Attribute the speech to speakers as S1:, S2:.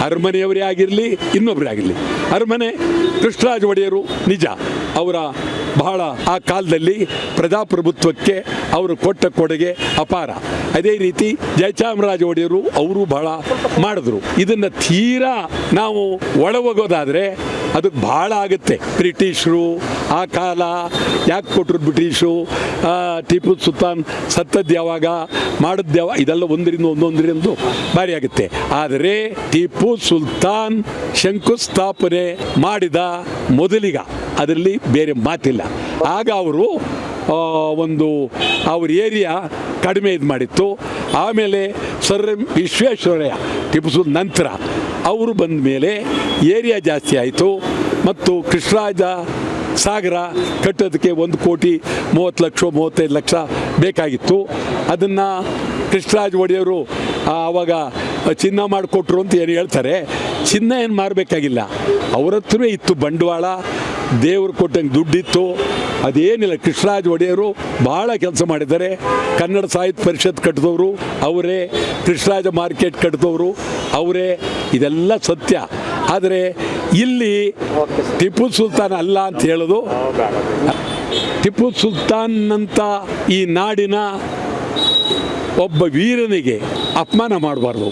S1: ಅರಮನೆಯವರೇ ಆಗಿರಲಿ ಇನ್ನೊಬ್ಬರೇ ಆಗಿರಲಿ. ಅರಮನೆ ಕೃಷ್ಣರಾಜ ಒಡೆಯರು ನಿಜ, ಅವರ ಬಹಳ ಆ ಕಾಲದಲ್ಲಿ ಪ್ರಜಾಪ್ರಭುತ್ವಕ್ಕೆ ಅವರು ಕೊಟ್ಟ ಕೊಡುಗೆ ಅಪಾರ. ಅದೇ ರೀತಿ ಜಯಚಾಮರಾಜ ಒಡೆಯರು ಅವರು ಬಹಳ ಮಾಡಿದ್ರು. ಇದನ್ನು ತೀರಾ ನಾವು ಒಳಗೋಗೋದಾದರೆ ಅದಕ್ಕೆ ಭಾಳ ಆಗುತ್ತೆ. ಬ್ರಿಟಿಷರು ಆ ಕಾಲ ಯಾಕೆ ಕೊಟ್ಟರು, ಬ್ರಿಟಿಷರು ಟಿಪ್ಪು ಸುಲ್ತಾನ್ ಸತ್ತದ್ದು ಯಾವಾಗ, ಮಾಡಿದ್ದು ಯಾವಾಗ, ಇದೆಲ್ಲ ಒಂದರಿಂದ ಭಾರಿ ಆಗುತ್ತೆ. ಆದರೆ ಟಿಪ್ಪು ಸುಲ್ತಾನ್ ಶಂಕುಸ್ಥಾಪನೆ ಮಾಡಿದ ಮೊದಲಿಗ, ಅದರಲ್ಲಿ ಬೇರೆ ಮಾತಿಲ್ಲ. ಆಗ ಅವರು ಒಂದು ಅವ್ರ ಏರಿಯಾ ಕಡಿಮೆ ಇದು ಮಾಡಿತ್ತು. ಆಮೇಲೆ ಸರ್ ವಿಶ್ವೇಶ್ವರಯ್ಯ ಟಿಪ್ಪು ಸುಲ್ತಾನ್ ನಂತರ ಅವರು ಬಂದ ಮೇಲೆ ಏರಿಯಾ ಜಾಸ್ತಿ ಆಯಿತು. ಮತ್ತು ಕೃಷ್ಣರಾಜ ಸಾಗರ ಕಟ್ಟೋದಕ್ಕೆ 1,30,30,35 ಲಕ್ಷ ಬೇಕಾಗಿತ್ತು. ಅದನ್ನು ಕೃಷ್ಣರಾಜ ಒಡೆಯರು ಆವಾಗ ಚಿನ್ನ ಮಾಡಿಕೊಟ್ರು ಅಂತ ಏನು ಹೇಳ್ತಾರೆ. ಚಿನ್ನ ಏನು ಮಾರಬೇಕಾಗಿಲ್ಲ, ಅವ್ರ ಹತ್ರವೇ ಇತ್ತು ಬಂಡವಾಳ, ದೇವರು ಕೊಟ್ಟಂಗೆ ದುಡ್ಡಿತ್ತು. ಅದೇನಿಲ್ಲ, ಕೃಷ್ಣರಾಜ ಒಡೆಯರು ಭಾಳ ಕೆಲಸ ಮಾಡಿದ್ದಾರೆ. ಕನ್ನಡ ಸಾಹಿತ್ಯ ಪರಿಷತ್ ಕಟ್ಟಿದವರು ಅವರೇ, ಕೃಷ್ಣರಾಜ ಮಾರ್ಕೆಟ್ ಕಟ್ಟಿದವರು ಅವರೇ, ಇದೆಲ್ಲ ಸತ್ಯ. ಆದರೆ ಇಲ್ಲಿ ಟಿಪ್ಪು ಸುಲ್ತಾನ್ ಅಲ್ಲ ಅಂತ ಹೇಳೋದು, ಟಿಪ್ಪು ಸುಲ್ತಾನ್ನಂಥ ಈ ನಾಡಿನ ಒಬ್ಬ ವೀರನಿಗೆ ಅಪಮಾನ ಮಾಡಬಾರ್ದು.